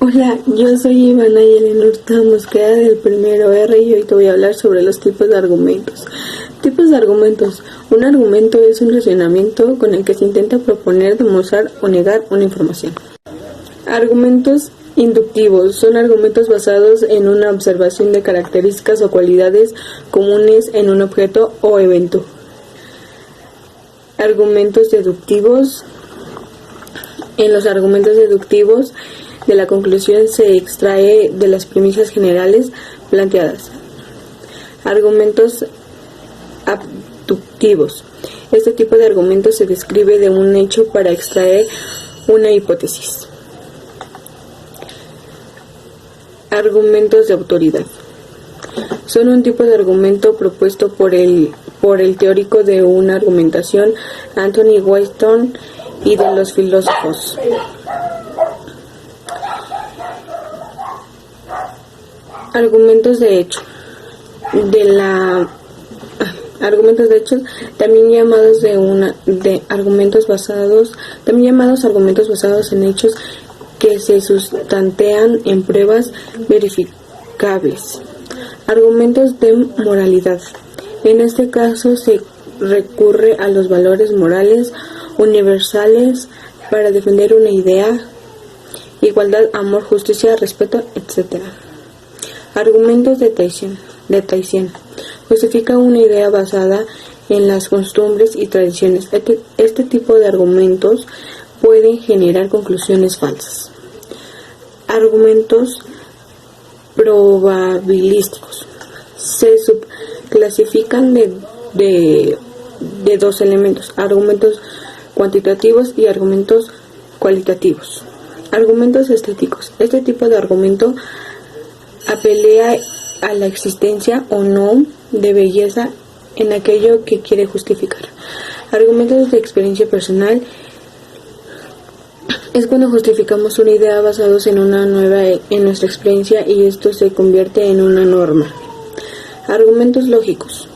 Hola, yo soy Ivana Yelena Hurtado Mosqueda del primero R y hoy te voy a hablar sobre los tipos de argumentos. Tipos de argumentos. Un argumento es un razonamiento con el que se intenta proponer, demostrar o negar una información. Argumentos inductivos. Son argumentos basados en una observación de características o cualidades comunes en un objeto o evento. Argumentos deductivos. En los argumentos deductivos, de la conclusión se extrae de las premisas generales planteadas. Argumentos abductivos. Este tipo de argumentos se describe de un hecho para extraer una hipótesis. Argumentos de autoridad. Son un tipo de argumento propuesto por el teórico de una argumentación, Anthony Weston, y de los filósofos. Argumentos de hecho. Argumentos de hechos, también llamados argumentos basados en hechos que se sustantean en pruebas verificables. Argumentos de moralidad. En este caso se recurre a los valores morales universales para defender una idea: igualdad, amor, justicia, respeto, etc. Argumentos de traición. Justifica una idea basada en las costumbres y tradiciones. Este tipo de argumentos pueden generar conclusiones falsas. Argumentos probabilísticos. Se subclasifican de dos elementos: argumentos cuantitativos y argumentos cualitativos. Argumentos estéticos. Este tipo de argumento apela a la existencia o no de belleza en aquello que quiere justificar. Argumentos de experiencia personal. Es cuando justificamos una idea basados en nuestra experiencia y esto se convierte en una norma. Argumentos lógicos.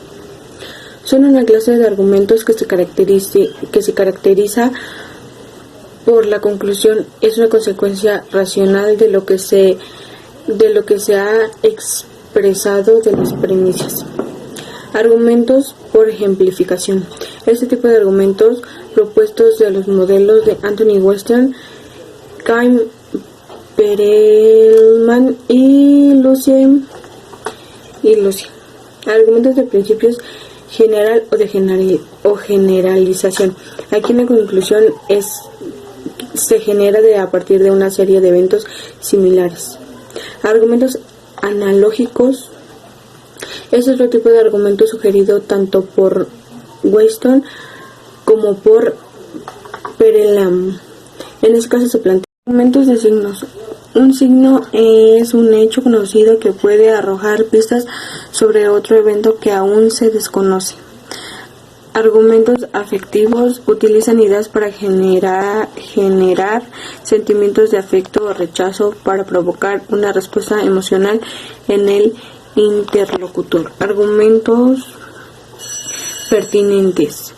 Son una clase de argumentos que se caracteriza por la conclusión. Es una consecuencia racional de lo que se ha expresado de las premisas. Argumentos por ejemplificación. Este tipo de argumentos propuestos de los modelos de Anthony Weston, Cain, Perelman y Lucie. Argumentos de principios general o generalización. Aquí la conclusión se genera a partir de una serie de eventos similares. Argumentos analógicos. Es otro tipo de argumento sugerido tanto por Weston como por Perelman. En este caso se plantean argumentos de signos. Un signo es un hecho conocido que puede arrojar pistas sobre otro evento que aún se desconoce. Argumentos afectivos. Utilizan ideas para generar sentimientos de afecto o rechazo para provocar una respuesta emocional en el interlocutor. Argumentos pertinentes.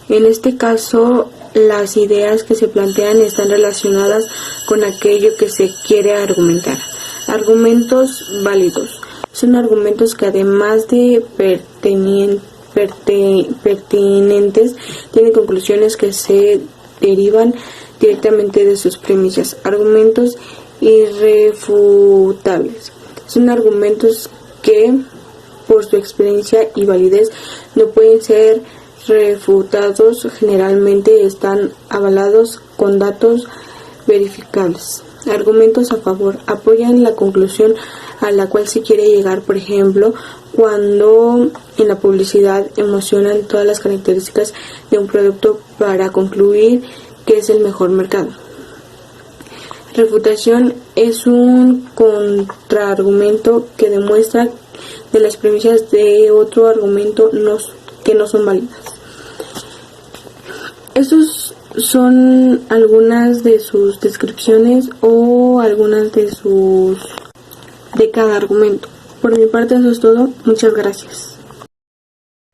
En este caso, las ideas que se plantean están relacionadas con aquello que se quiere argumentar. Argumentos válidos. Son argumentos que además de pertinentes, tienen conclusiones que se derivan directamente de sus premisas. Argumentos irrefutables. Son argumentos que, por su experiencia y validez, no pueden ser refutados. Generalmente están avalados con datos verificables. Argumentos a favor. Apoyan la conclusión a la cual se quiere llegar. Por ejemplo, cuando en la publicidad emocionan todas las características de un producto para concluir que es el mejor mercado. Refutación es un contraargumento que demuestra de las premisas de otro argumento que no son válidas. Estos son algunas de sus descripciones o algunas de cada argumento. Por mi parte eso es todo. Muchas gracias.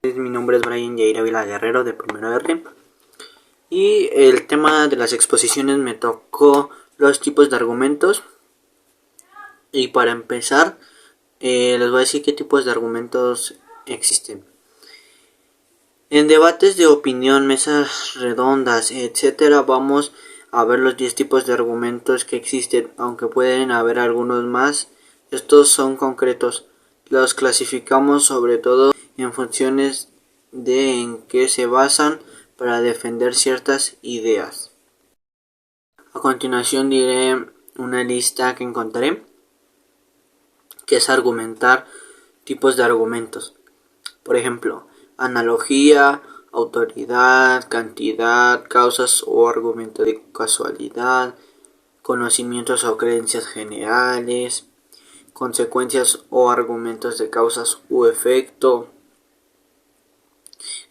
Mi nombre es Brian Yair Ávila Guerrero de primero R. Y el tema de las exposiciones me tocó los tipos de argumentos Y para empezar, les voy a decir qué tipos de argumentos existen. En debates de opinión, mesas redondas, etcétera, vamos a ver los 10 tipos de argumentos que existen, aunque pueden haber algunos más. Estos son concretos. Los clasificamos sobre todo en funciones de en qué se basan para defender ciertas ideas. A continuación diré una lista que encontré, que es argumentar tipos de argumentos. Por ejemplo, analogía, autoridad, cantidad, causas o argumento de casualidad, conocimientos o creencias generales, consecuencias o argumentos de causas u efecto,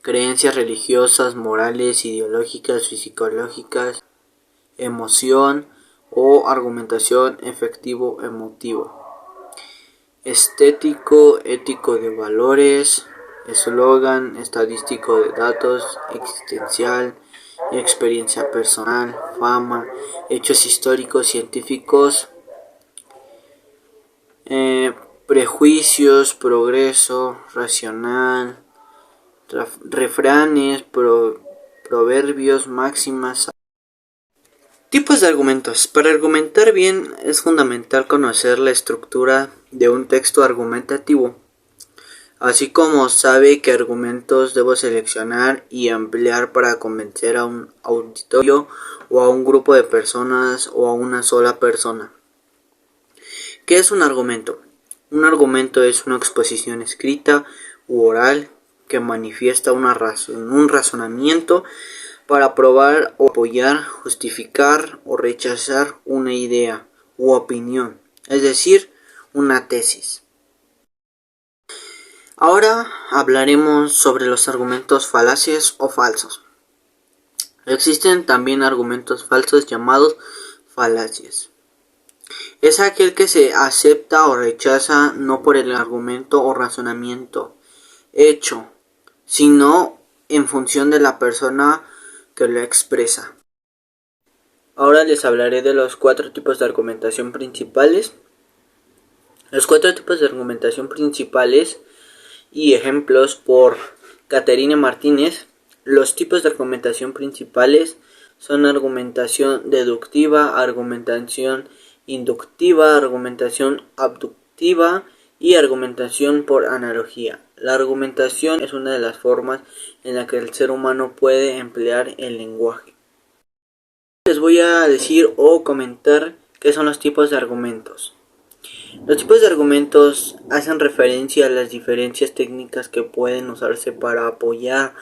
creencias religiosas, morales, ideológicas, psicológicas, emoción o argumentación efectivo-emotivo, estético, ético de valores, eslogan, estadístico de datos, existencial, experiencia personal, fama, hechos históricos, científicos, prejuicios, progreso, racional, refranes, proverbios, máximas. Tipos de argumentos. Para argumentar bien es fundamental conocer la estructura de un texto argumentativo, así como sabe qué argumentos debo seleccionar y emplear para convencer a un auditorio o a un grupo de personas o a una sola persona. ¿Qué es un argumento? Un argumento es una exposición escrita u oral que manifiesta un razonamiento para probar o apoyar, justificar o rechazar una idea u opinión, es decir, una tesis. Ahora hablaremos sobre los argumentos falaces o falsos. Existen también argumentos falsos llamados falacias. Es aquel que se acepta o rechaza no por el argumento o razonamiento hecho, sino en función de la persona que lo expresa. Ahora les hablaré de los 4 tipos de argumentación principales. Los 4 tipos de argumentación principales y ejemplos por Caterina Martínez. Los tipos de argumentación principales son argumentación deductiva, argumentación inductiva, argumentación abductiva y argumentación por analogía. La argumentación es una de las formas en la que el ser humano puede emplear el lenguaje. Les voy a decir o comentar qué son los tipos de argumentos. Los tipos de argumentos hacen referencia a las diferentes técnicas que pueden usarse para apoyar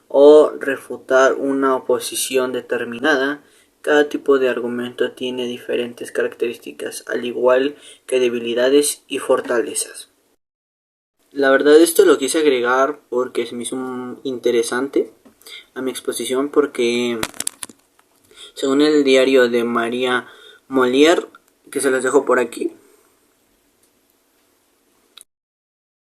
o refutar una oposición determinada. Cada tipo de argumento tiene diferentes características, al igual que debilidades y fortalezas. La verdad esto lo quise agregar porque se me hizo interesante a mi exposición, porque según el diario de María Molière, que se los dejo por aquí,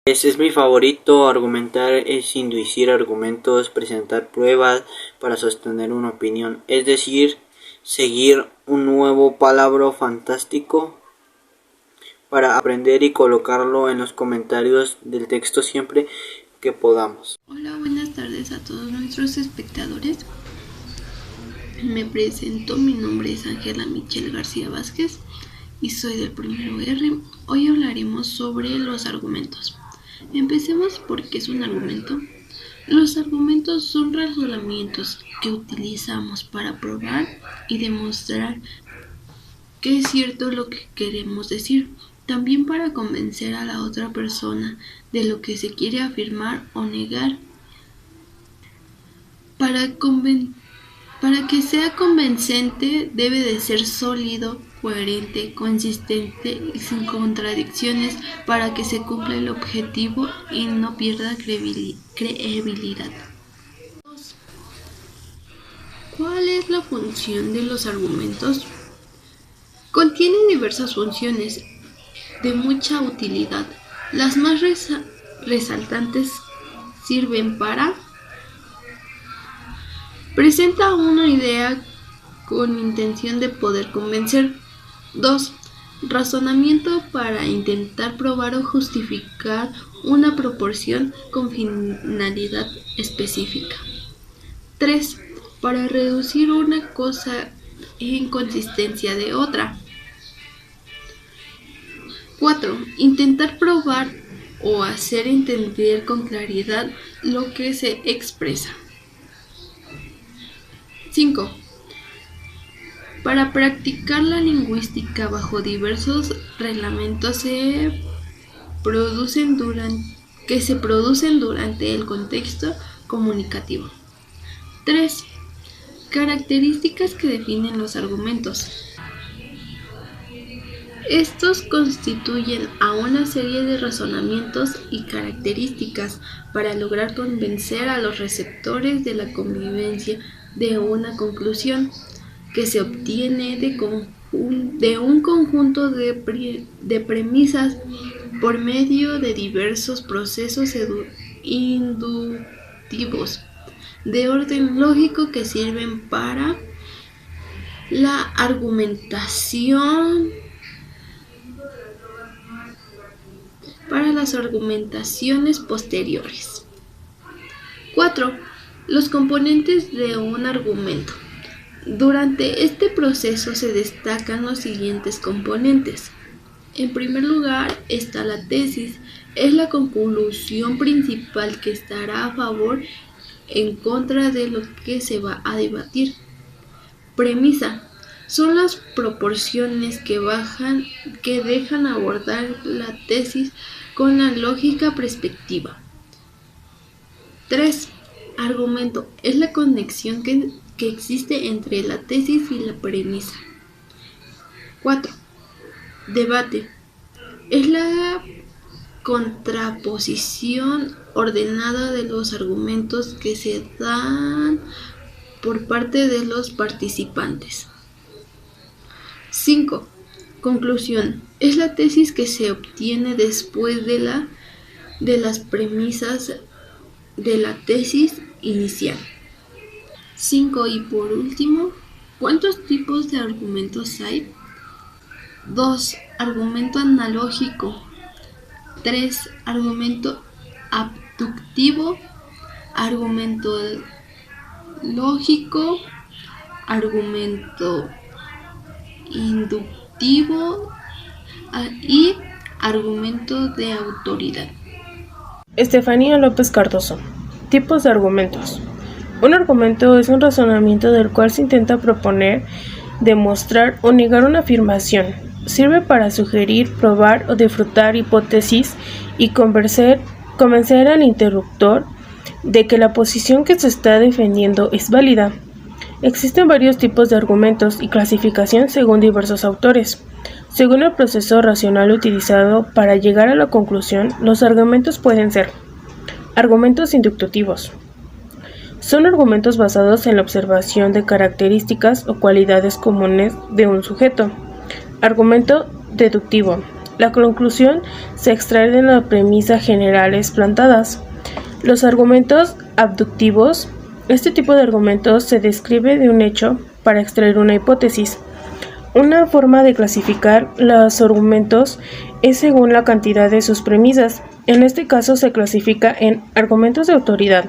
es mi favorito. Argumentar es inducir argumentos, presentar pruebas para sostener una opinión, es decir, seguir un nuevo palabra fantástico para aprender y colocarlo en los comentarios del texto siempre que podamos. Hola, buenas tardes a todos nuestros espectadores. Me presento, mi nombre es Ángela Michelle García Vázquez y soy del primero R. Hoy hablaremos sobre los argumentos. Empecemos por qué es un argumento. Los argumentos son razonamientos que utilizamos para probar y demostrar que es cierto lo que queremos decir. También para convencer a la otra persona de lo que se quiere afirmar o negar. Para que sea convincente debe de ser sólido, coherente, consistente y sin contradicciones para que se cumpla el objetivo y no pierda credibilidad. ¿Cuál es la función de los argumentos? Contienen diversas funciones de mucha utilidad. Las más resaltantes sirven para: presenta una idea con intención de poder convencer. 2. Razonamiento para intentar probar o justificar una proporción con finalidad específica. 3. Para reducir una cosa en consistencia de otra. 4. Intentar probar o hacer entender con claridad lo que se expresa. 5. Para practicar la lingüística bajo diversos reglamentos que se producen durante el contexto comunicativo. 3. Características que definen los argumentos. Estos constituyen a una serie de razonamientos y características para lograr convencer a los receptores de la convivencia de una conclusión que se obtiene de un conjunto de premisas por medio de diversos procesos inductivos de orden lógico que sirven para la argumentación, para las argumentaciones posteriores. 4. Los componentes de un argumento. Durante este proceso se destacan los siguientes componentes. En primer lugar está la tesis, es la conclusión principal que estará a favor en contra de lo que se va a debatir. Premisa, son las proporciones que dejan abordar la tesis con la lógica perspectiva. 3. Argumento, es la conexión que existe entre la tesis y la premisa. 4. Debate, es la contraposición ordenada de los argumentos que se dan por parte de los participantes. 5. Conclusión, es la tesis que se obtiene después de las premisas de la tesis inicial. 5. Y por último, ¿cuántos tipos de argumentos hay? 2. Argumento analógico. 3. Argumento abductivo. Argumento lógico. Argumento inductivo y argumento de autoridad. Estefanía López Cardoso. Tipos de argumentos. Un argumento es un razonamiento del cual se intenta proponer, demostrar o negar una afirmación. Sirve para sugerir, probar o disfrutar hipótesis y convencer al interlocutor de que la posición que se está defendiendo es válida. Existen varios tipos de argumentos y clasificación según diversos autores. Según el proceso racional utilizado para llegar a la conclusión, los argumentos pueden ser: argumentos inductivos. Son argumentos basados en la observación de características o cualidades comunes de un sujeto. Argumento deductivo. La conclusión se extrae de las premisas generales plantadas. Los argumentos abductivos. Este tipo de argumentos se describe de un hecho para extraer una hipótesis. Una forma de clasificar los argumentos es según la cantidad de sus premisas. En este caso se clasifica en argumentos de autoridad.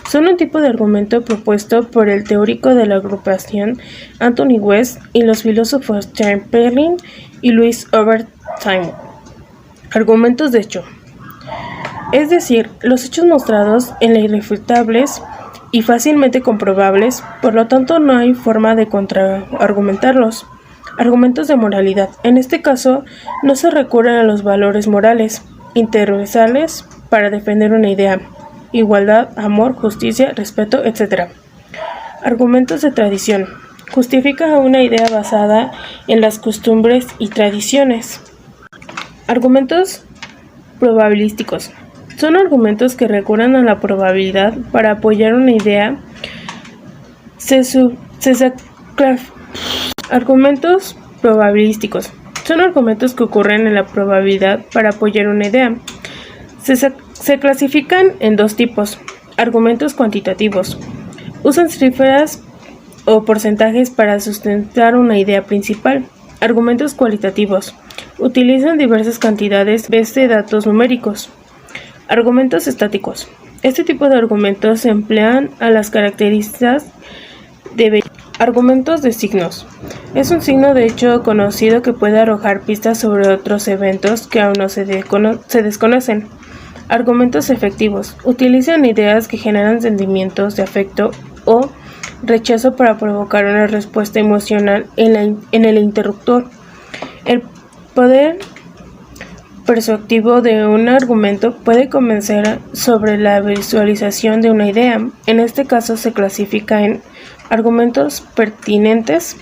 Son un tipo de argumento propuesto por el teórico de la agrupación Anthony West y los filósofos Charles Perrin y Louis Overton. Argumentos de hecho. Es decir, los hechos mostrados en la irrefutables y fácilmente comprobables, por lo tanto no hay forma de contraargumentarlos. Argumentos de moralidad. En este caso, no se recurre a los valores morales universales para defender una idea: igualdad, amor, justicia, respeto, etc. Argumentos de tradición. Justifica una idea basada en las costumbres y tradiciones. Argumentos probabilísticos. Son argumentos que recurren a la probabilidad para apoyar una idea. Argumentos probabilísticos. Son argumentos que ocurren en la probabilidad para apoyar una idea. Se clasifican en dos tipos. Argumentos cuantitativos. Usan cifras o porcentajes para sustentar una idea principal. Argumentos cualitativos. Utilizan diversas cantidades de datos numéricos. Argumentos estáticos. Este tipo de argumentos se emplean a las características de argumentos de signos. Es un signo de hecho conocido que puede arrojar pistas sobre otros eventos que aún no se desconocen. Argumentos efectivos. Utilizan ideas que generan sentimientos de afecto o rechazo para provocar una respuesta emocional en el interruptor. El poder persuasivo de un argumento puede convencer sobre la visualización de una idea. En este caso se clasifica en argumentos pertinentes.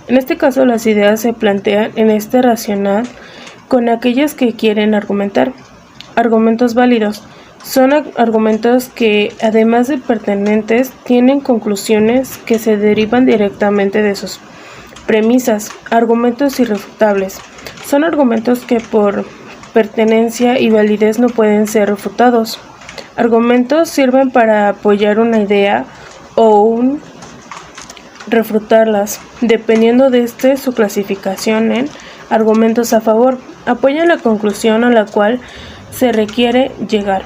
En este caso las ideas se plantean en este racional con aquellas que quieren argumentar. Argumentos válidos. Son argumentos que, además de pertinentes, tienen conclusiones que se derivan directamente de sus premisas. Argumentos irrefutables. Son argumentos que por pertenencia y validez no pueden ser refutados. Argumentos sirven para apoyar una idea o refutarlas, dependiendo de su clasificación en argumentos a favor. Apoyan la conclusión a la cual se requiere llegar.